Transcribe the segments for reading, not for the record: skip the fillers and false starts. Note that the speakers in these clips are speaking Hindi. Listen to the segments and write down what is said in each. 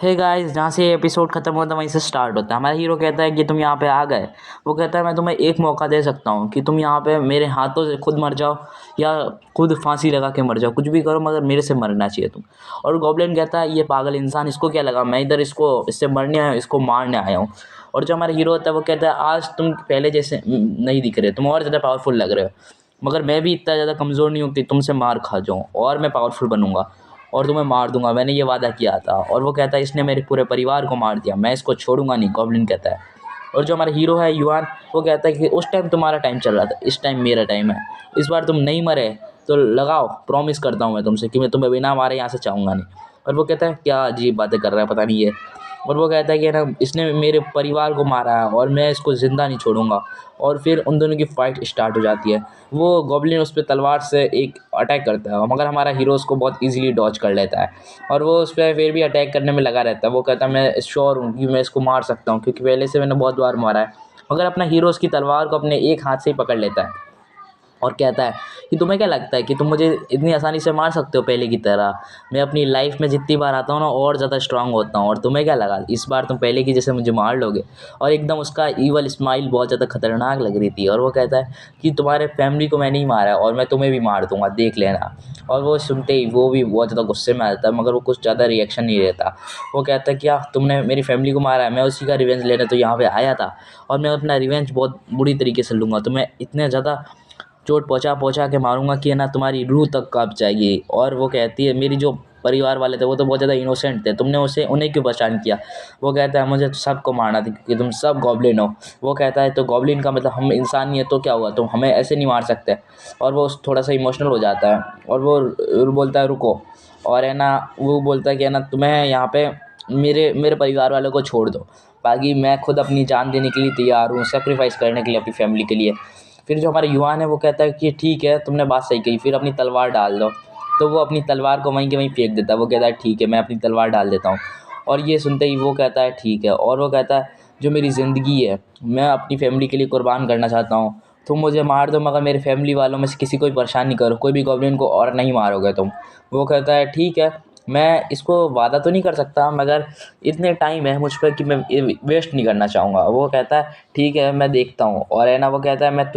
हे गाइस, जहाँ से एपिसोड खत्म होता है वहीं से स्टार्ट होता है। हमारा हीरो कहता है कि तुम यहाँ पे आ गए। वो कहता है मैं तुम्हें एक मौका दे सकता हूँ कि तुम यहाँ पे मेरे हाथों से खुद मर जाओ या खुद फांसी लगा के मर जाओ, कुछ भी करो मगर मेरे से मरना चाहिए तुम। और गॉब्लिन कहता है ये पागल इंसान, इसको क्या लगा, मैं इधर इससे मरने आया हूँ, इसको मारने आया हूँ। और जो हमारा हीरो होता है वो कहता है आज तुम पहले जैसे नहीं दिख रहे, तुम और ज़्यादा पावरफुल लग रहे हो, मगर मैं भी इतना ज़्यादा कमज़ोर नहीं हूँ कि तुमसे मार खा जाऊँ, और मैं पावरफुल बनूँगा और तुम्हें मार दूंगा, मैंने ये वादा किया था। और वो कहता है इसने मेरे पूरे परिवार को मार दिया, मैं इसको छोड़ूंगा नहीं, गॉब्लिन कहता है। और जो हमारा हीरो है युआन, वो कहता है कि उस टाइम तुम्हारा टाइम चल रहा था, इस टाइम मेरा टाइम है, इस बार तुम नहीं मरे तो लगाओ, प्रॉमिस करता हूँ मैं तुमसे कि मैं तुम्हें बिना मारे यहाँ से चाहूँगा नहीं। और वो कहता है क्या अजीब बातें कर रहा है पता नहीं ये। और वो कहता है कि ना इसने मेरे परिवार को मारा है और मैं इसको ज़िंदा नहीं छोड़ूंगा। और फिर उन दोनों की फ़ाइट स्टार्ट हो जाती है। वो गॉब्लिन उस पे तलवार से एक अटैक करता है, मगर हमारा हीरो उसको बहुत ईज़िली डॉज कर लेता है। और वो उस पे फिर भी अटैक करने में लगा रहता है। वो कहता है मैं श्योर हूँ कि मैं इसको मार सकता हूँ, क्योंकि पहले से मैंने बहुत बार मारा है। मगर अपना हीरो उसकी तलवार को अपने एक हाथ से ही पकड़ लेता है और कहता है कि तुम्हें क्या लगता है कि तुम मुझे इतनी आसानी से मार सकते हो पहले की तरह? मैं अपनी लाइफ में जितनी बार आता हूँ ना और ज़्यादा स्ट्रांग होता हूँ, और तुम्हें क्या लगा इस बार तुम पहले की जैसे मुझे मार लोगे? और एकदम उसका ईवल स्माइल बहुत ज़्यादा खतरनाक लग रही थी। और वो कहता है कि तुम्हारे फैमिली को मैंने ही मारा और मैं तुम्हें भी मार दूंगा, देख लेना। और वो सुनते ही वो भी बहुत ज़्यादा गुस्से में आ जाता है, मगर वो कुछ ज़्यादा रिएक्शन नहीं रहता। वो कहता है क्या तुमने मेरी फैमिली को मारा है, मैं उसी का रिवेंज लेने तो यहाँ पे आया था, और मैं अपना रिवेंज बहुत बुरी तरीके से लूँगा। तुम्हें इतने ज़्यादा चोट पहुँचा के मारूँगा कि है ना तुम्हारी रूह तक काँप जाएगी। और वो कहती है मेरी जो परिवार वाले थे वो तो बहुत ज़्यादा इनोसेंट थे, तुमने उसे उन्हें क्यों परेशान किया? वो कहता है मुझे तो सबको मारना था क्योंकि तुम सब गॉब्लिन हो। वो कहता है तो गॉब्लिन का मतलब हम इंसान ही है तो क्या हुआ, तुम हमें ऐसे नहीं मार सकते। और वो थोड़ा सा इमोशनल हो जाता है और वो बोलता है रुको। और है ना वो बोलता है कि है ना तुम्हें यहाँ पे मेरे मेरे परिवार वालों को छोड़ दो, बाकी मैं खुद अपनी जान देने के लिए तैयार हूँ, सेक्रीफाइस करने के लिए अपनी फैमिली के लिए। फिर जो हमारा युवान है वो कहता है कि ठीक है तुमने बात सही कही, फिर अपनी तलवार डाल दो। तो वो अपनी तलवार को वहीं के वहीं फेंक देता है। वो कहता है ठीक है मैं अपनी तलवार डाल देता हूँ। और ये सुनते ही वो कहता है ठीक है। और वो कहता है जो मेरी ज़िंदगी है मैं अपनी फैमिली के लिए कुर्बान करना चाहता हूँ, तुम मुझे मार दो मगर मेरे फैमिली वालों में से किसी को भी परेशान नहीं करो, कोई भी गॉब्लिन को और नहीं मारोगे तुम। वो कहता है ठीक है, मैं इसको वादा तो नहीं कर सकता मगर इतने टाइम है मुझ पर कि मैं वेस्ट नहीं करना चाहूँगा। वो कहता है ठीक है मैं देखता हूँ। और है ना वो कहता है मैं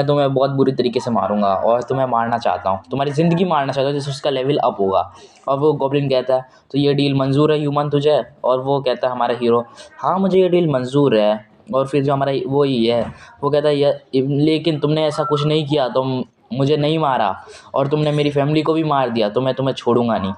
तुम्हें बहुत बुरी तरीके से मारूंगा और तुम्हें मारना चाहता हूँ, तुम्हारी ज़िंदगी मारना चाहता हूँ जिससे उसका लेवल अप होगा। और वो गॉब्लिन कहता है तो ये डील मंजूर है ह्यूमन तुझे? और वो कहता है हमारा हीरो हाँ मुझे ये डील मंजूर है। और फिर जो हमारा वो ही है वो कहता है लेकिन तुमने ऐसा कुछ नहीं किया, तुम मुझे नहीं मारा और तुमने मेरी फैमिली को भी मार दिया, तो मैं तुम्हें छोड़ूंगा नहीं।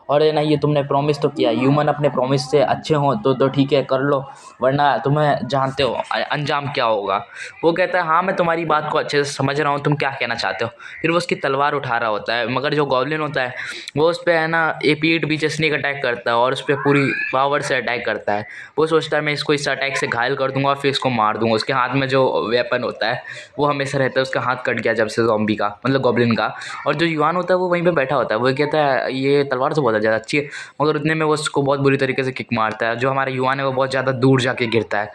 और है ना ये तुमने प्रॉमिस तो किया, ह्यूमन अपने प्रॉमिस से अच्छे हों तो ठीक है कर लो, वरना तुम्हें जानते हो अंजाम क्या होगा। वो कहता है हाँ मैं तुम्हारी बात को अच्छे से समझ रहा हूँ, तुम क्या कहना चाहते हो। फिर वो उसकी तलवार उठा रहा होता है, मगर जो गॉब्लिन होता है वो उस पर है ना ए पीठ पीछे स्नेक अटैक करता है और उस पर पूरी पावर से अटैक करता है। वो सोचता है मैं इसको इस अटैक से घायल कर दूंगा और फिर इसको मार दूंगा। उसके हाथ में जो वेपन होता है वो हमेशा रहता है, उसका हाथ कट गया जब से ज़ॉम्बी का मतलब गॉब्लिन का। और जो युवान होता है वो वहीं पे बैठा होता है, वो कहता है ये तलवार तो बहुत ज़्यादा अच्छी है, मगर उतने में वो उसको बहुत बुरी तरीके से किक मारता है। जो हमारा युवान है वो बहुत ज़्यादा दूर जाके गिरता है।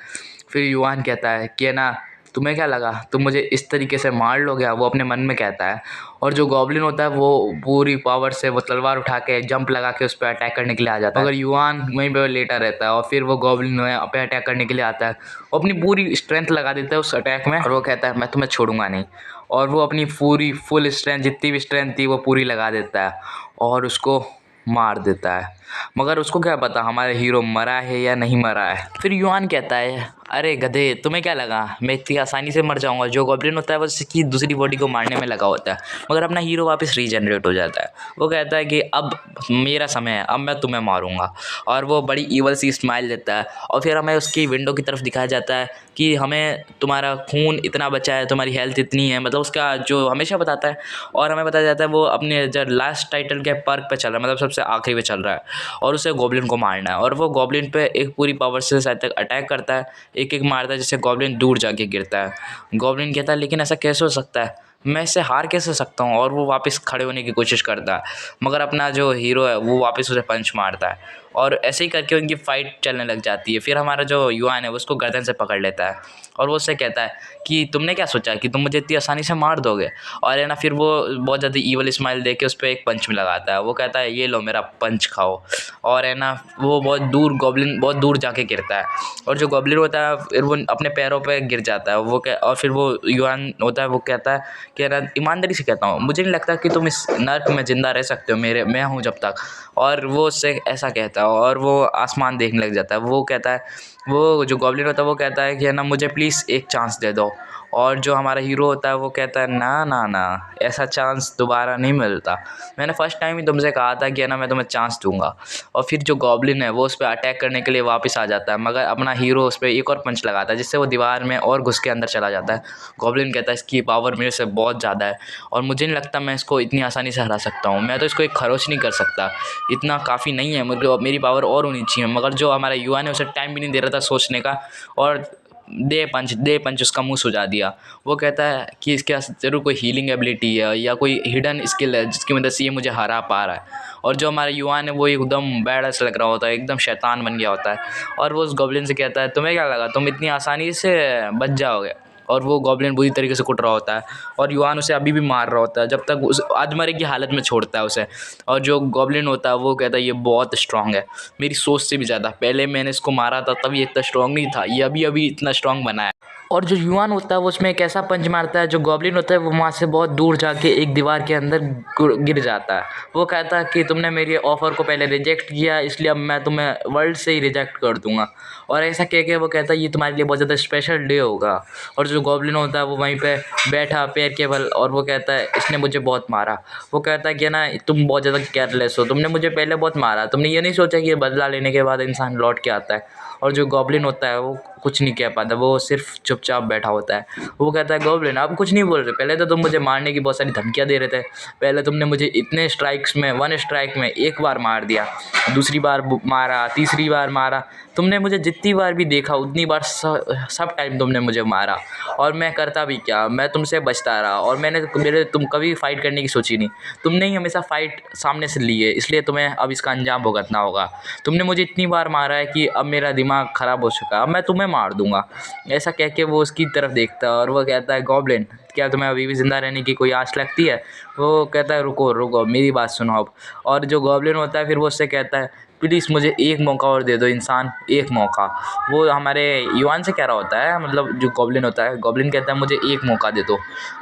फिर युवान कहता है कि है ना तुम्हें क्या लगा तुम मुझे इस तरीके से मार लोगे, वो अपने मन में कहता है। और जो गॉब्लिन होता है वो पूरी पावर से वो तलवार उठा के जंप लगा के उस पर अटैक करने के लिए आ जाता है, मगर युवान वहीं पे लेटा रहता है। और फिर वो गॉब्लिन पे अटैक करने के लिए आता है, वो अपनी पूरी स्ट्रेंथ लगा देता है उस अटैक में और वो कहता है मैं तुम्हें छोड़ूंगा नहीं। और वो अपनी पूरी फुल स्ट्रेंथ जितनी भी स्ट्रेंथ थी वो पूरी लगा देता है और उसको मार देता है। मगर उसको क्या पता हमारा हीरो मरा है या नहीं मरा है। फिर युआन कहता है अरे गधे तुम्हें क्या लगा मैं इतनी आसानी से मर जाऊंगा? जो गॉब्लिन होता है वो उसकी दूसरी बॉडी को मारने में लगा होता है, मगर अपना हीरो वापस रीजनरेट हो जाता है। वो कहता है कि अब मेरा समय है, अब मैं तुम्हें मारूंगा। और वो बड़ी ईवल सी स्माइल देता है और फिर हमें उसकी विंडो की तरफ दिखाया जाता है कि हमें तुम्हारा खून इतना बचा है, तुम्हारी हेल्थ इतनी है, मतलब उसका जो हमेशा बताता है। और हमें बताया जाता है वो अपने जो लास्ट टाइटल के पर्क पे चल रहा है, मतलब सबसे आखिरी पे चल रहा है और उसे गॉब्लिन को मारना है। और वो गॉब्लिन पे एक पूरी पावर से शायद तक अटैक करता है, एक एक मारता है जिससे गॉब्लिन दूर जाके गिरता है। गॉब्लिन कहता है लेकिन ऐसा कैसे हो सकता है, मैं इससे हार कैसे सकता हूँ? और वो वापस खड़े होने की कोशिश करता है, मगर अपना जो हीरो है वो वापस उसे पंच मारता है और ऐसे ही करके उनकी फ़ाइट चलने लग जाती है। फिर हमारा जो युआन है वो उसको गर्दन से पकड़ लेता है और वो उससे कहता है कि तुमने क्या सोचा कि तुम मुझे इतनी आसानी से मार दोगे। और है ना, फिर वो बहुत ज़्यादा ईवल स्माइल देके उस पर एक पंच में लगाता है। वो कहता है ये लो मेरा पंच खाओ। और है ना, वो बहुत दूर गॉब्लिन बहुत दूर जाके गिरता है और जो गॉब्लिन होता है फिर वो अपने पैरों पे गिर जाता है। वो और फिर वो युआन होता है वो कहता है कि है ना, ईमानदारी से कहता हूँ मुझे नहीं लगता कि तुम इस नर्क में ज़िंदा रह सकते हो, मैं हूँ जब तक। और वो उससे ऐसा कहता है और वो आसमान देखने लग जाता है। वो कहता है, वो जो गॉब्लिन होता है वो कहता है कि है ना, मुझे प्लीज़ एक चांस दे दो। और जो हमारा हीरो होता है वो कहता है ना ना ना, ऐसा चांस दोबारा नहीं मिलता। मैंने फ़र्स्ट टाइम ही तुमसे कहा था कि है ना मैं तुम्हें चांस दूंगा। और फिर जो गॉब्लिन है वो उस पर अटैक करने के लिए वापस आ जाता है, मगर अपना हीरो उस पर एक और पंच लगाता है जिससे वो दीवार में और घुस के अंदर चला जाता है। गॉब्लिन कहता है इसकी पावर मेरे से बहुत ज़्यादा है और मुझे नहीं लगता मैं इसको इतनी आसानी से हरा सकता हूँ। मैं तो इसको एक खरोच नहीं कर सकता, इतना काफ़ी नहीं है, मुझे मेरी पावर और होनी चाहिए। मगर जो हमारा युवा ने उसे टाइम भी नहीं दे रहा था सोचने का और दे पंच उसका मुंह सुझा दिया। वो कहता है कि इसके पास ज़रूर कोई हीलिंग एबिलिटी है या कोई हिडन स्किल है जिसकी मदद से ये मुझे हरा पा रहा है। और जो हमारा युवान है वो एकदम बैडस लग रहा होता है, एकदम शैतान बन गया होता है। और वो उस गॉब्लिन से कहता है तुम्हें क्या लगा तुम इतनी आसानी से बच जाओगे। और वो गॉब्लिन बुरी तरीके से कुट रहा होता है और युवान उसे अभी भी मार रहा होता है जब तक उस अधमरे की हालत में छोड़ता है उसे। और जो गॉब्लिन होता है वो कहता है ये बहुत स्ट्रांग है, मेरी सोच से भी ज़्यादा। पहले मैंने इसको मारा था तब ये इतना स्ट्रांग नहीं था, ये अभी अभी इतना स्ट्रांग बना है। और जो युआन होता है वो उसमें एक ऐसा पंच मारता है, जो गॉब्लिन होता है वो वहाँ से बहुत दूर जाके एक दीवार के अंदर गिर जाता है। वो कहता है कि तुमने मेरी ऑफ़र को पहले रिजेक्ट किया, इसलिए अब मैं तुम्हें वर्ल्ड से ही रिजेक्ट कर दूंगा। और ऐसा कह के वो कहता है ये तुम्हारे लिए बहुत ज़्यादा स्पेशल डे होगा। और जो गॉब्लिन होता है वो वहीं पे बैठा पैर के बल और वो कहता है इसने मुझे बहुत मारा। वो कहता है कि ना तुम बहुत ज़्यादा केयरलेस हो, तुमने मुझे पहले बहुत मारा, तुमने ये नहीं सोचा कि ये बदला लेने के बाद इंसान लौट के आता है। और जो गॉब्लिन होता है वो कुछ नहीं कह पाता, वो सिर्फ चुपचाप बैठा होता है। वो कहता है गॉब्लिन आप कुछ नहीं बोल रहे, पहले तो तुम मुझे मारने की बहुत सारी धमकियाँ दे रहे थे, पहले तुमने मुझे इतने स्ट्राइक्स में 1 स्ट्राइक में एक बार मार दिया, दूसरी बार मारा, तीसरी बार मारा, तुमने मुझे जितनी बार भी देखा उतनी बार सब टाइम तुमने मुझे मारा। और मैं करता भी क्या, मैं तुमसे बचता रहा और मेरे तुम कभी फाइट करने की सोची नहीं, तुमने ही हमेशा फाइट सामने से ली है, इसलिए तुम्हें अब इसका अंजाम भुगतना होगा। तुमने मुझे इतनी बार मारा है कि अब मेरा दिमाग ख़राब हो चुका है, अब मैं तुम्हें मार दूंगा। ऐसा कह के वो उसकी तरफ देखता है और वो कहता है गॉब्लिन क्या तुम्हें अभी भी ज़िंदा रहने की कोई आस लगती है। वो कहता है रुको रुको मेरी बात सुनो अब। और जो गॉब्लिन होता है फिर वो उससे कहता है प्लीज़ मुझे एक मौका और दे दो इंसान, एक मौका। वो हमारे युवान से कह रहा होता है, मतलब जो गॉब्लिन होता है, गॉब्लिन कहता है मुझे एक मौका दे दो,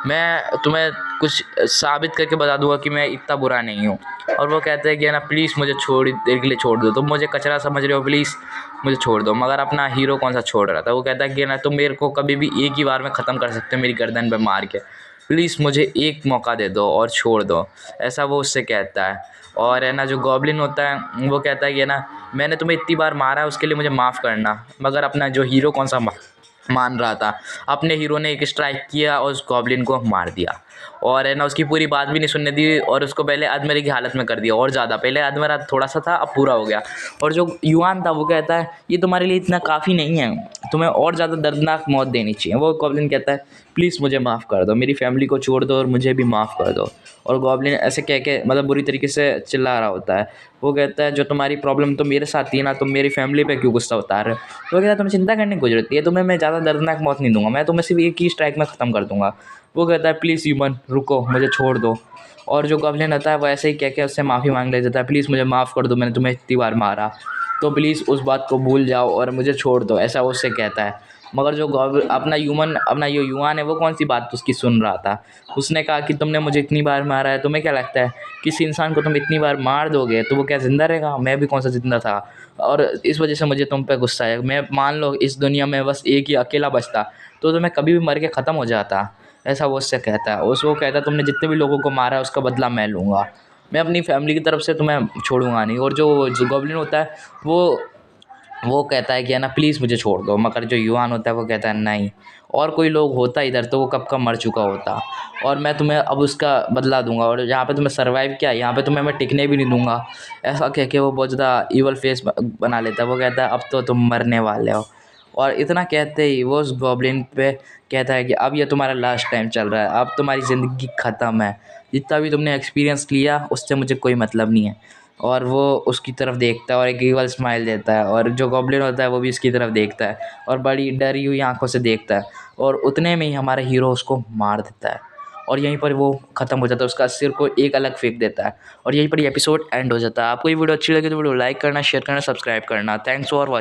मैं तुम्हें कुछ साबित करके बता दूंगा कि मैं इतना बुरा नहीं हूँ। और वो कहते हैं कि है ना प्लीज़ मुझे छोड़ देर के लिए छोड़ दो, तुम मुझे कचरा समझ रहे हो, प्लीज़ मुझे छोड़ दो। मगर अपना हीरो कौन सा छोड़ रहा था। वो कहता है कि ना तुम मेरे को कभी भी एक ही बार में ख़त्म कर सकते हो मेरी गर्दन पे मार के, प्लीज़ मुझे एक मौका दे दो और छोड़ दो। ऐसा वो उससे कहता है। और है ना जो गॉब्लिन होता है वो कहता है कि है ना मैंने तुम्हें इतनी बार मारा है उसके लिए मुझे माफ़ करना। मगर अपना जो हीरो कौन सा मान रहा था, अपने हीरो ने एक स्ट्राइक किया और उस गॉब्लिन को मार दिया। और है ना उसकी पूरी बात भी नहीं सुनने दी और उसको पहले अधमरे की हालत में कर दिया और ज़्यादा, पहले अधमरा थोड़ा सा था अब पूरा हो गया। और जो युवान था वो कहता है ये तुम्हारे लिए इतना काफ़ी नहीं है, तुम्हें और ज़्यादा दर्दनाक मौत देनी चाहिए। वो गॉब्लिन कहता है प्लीज़ मुझे माफ़ कर दो, मेरी फैमिली को छोड़ दो और मुझे भी माफ़ कर दो। और गॉब्लिन ऐसे कह के मतलब बुरी तरीके से चिल्ला रहा होता है। वो कहता है जो तुम्हारी प्रॉब्लम तो मेरे साथ थी ना, तुम मेरी फैमिली पे क्यों गुस्सा उतार रहे हो। वो कहता है तुम्हें चिंता करने की कोई ज़रूरत नहीं है, तुम्हें मैं ज़्यादा दर्दनाक मौत नहीं दूंगा, मैं तुम्हें सिर्फ एक ही स्ट्राइक में ख़त्म कर दूंगा। वो कहता है प्लीज़ ह्यूमन रुको मुझे छोड़ दो। और जो गॉब्लिन रहता है वो ऐसे ही कह के उससे माफ़ी मांग ले जाता है, प्लीज़ मुझे माफ़ कर दो, मैंने तुम्हें इतनी बार मारा, तो प्लीज़ उस बात को भूल जाओ और मुझे छोड़ दो, ऐसा वो उससे कहता है। मगर जो अपना जो युवान है वो कौन सी बात उसकी सुन रहा था। उसने कहा कि तुमने मुझे इतनी बार मारा है, तुम्हें क्या लगता है किसी इंसान को तुम इतनी बार मार दोगे तो वो क्या ज़िंदा रहेगा, मैं भी कौन सा ज़िंदा था। और इस वजह से मुझे तुम पे गुस्सा है, मैं मान लो इस दुनिया में बस एक ही अकेला बचता तो मैं कभी भी मर के ख़त्म हो जाता, ऐसा वो उससे कहता है। वो कहता है तुमने जितने भी लोगों को मारा है उसका बदला मैं लूँगा, मैं अपनी फैमिली की तरफ से तुम्हें छोड़ूंगा नहीं। और जो गॉब्लिन होता है वो कहता है कि है ना प्लीज़ मुझे छोड़ दो। मगर जो युवान होता है वो कहता है नहीं, और कोई लोग होता इधर तो वो कब का मर चुका होता और मैं तुम्हें अब उसका बदला दूंगा, और यहाँ पे तुम्हें सर्वाइव किया, यहाँ पे तुम्हें मैं टिकने भी नहीं दूंगा। ऐसा कह के वो बहुत ज़्यादा ईवल फेस बना लेता है। वो कहता है अब तो तुम मरने वाले हो। और इतना कहते ही वो उस गॉब्लिन पे कहता है कि अब ये तुम्हारा लास्ट टाइम चल रहा है, अब तुम्हारी ज़िंदगी ख़त्म है, जितना भी तुमने एक्सपीरियंस लिया उससे मुझे कोई मतलब नहीं है। और वो उसकी तरफ देखता है और एक ईवल स्माइल देता है, और जो गॉब्लिन होता है वो भी इसकी तरफ देखता है और बड़ी डरी हुई आंखों से देखता है, और उतने में ही हमारा हीरो उसको मार देता है और यहीं पर वो ख़त्म हो जाता है, उसका सिर को एक अलग फेंक देता है और यहीं पर ये एपिसोड एंड हो जाता है। आपको ये वीडियो अच्छी लगी तो वीडियो लाइक करना, शेयर करना, सब्सक्राइब करना। Thanks for watching.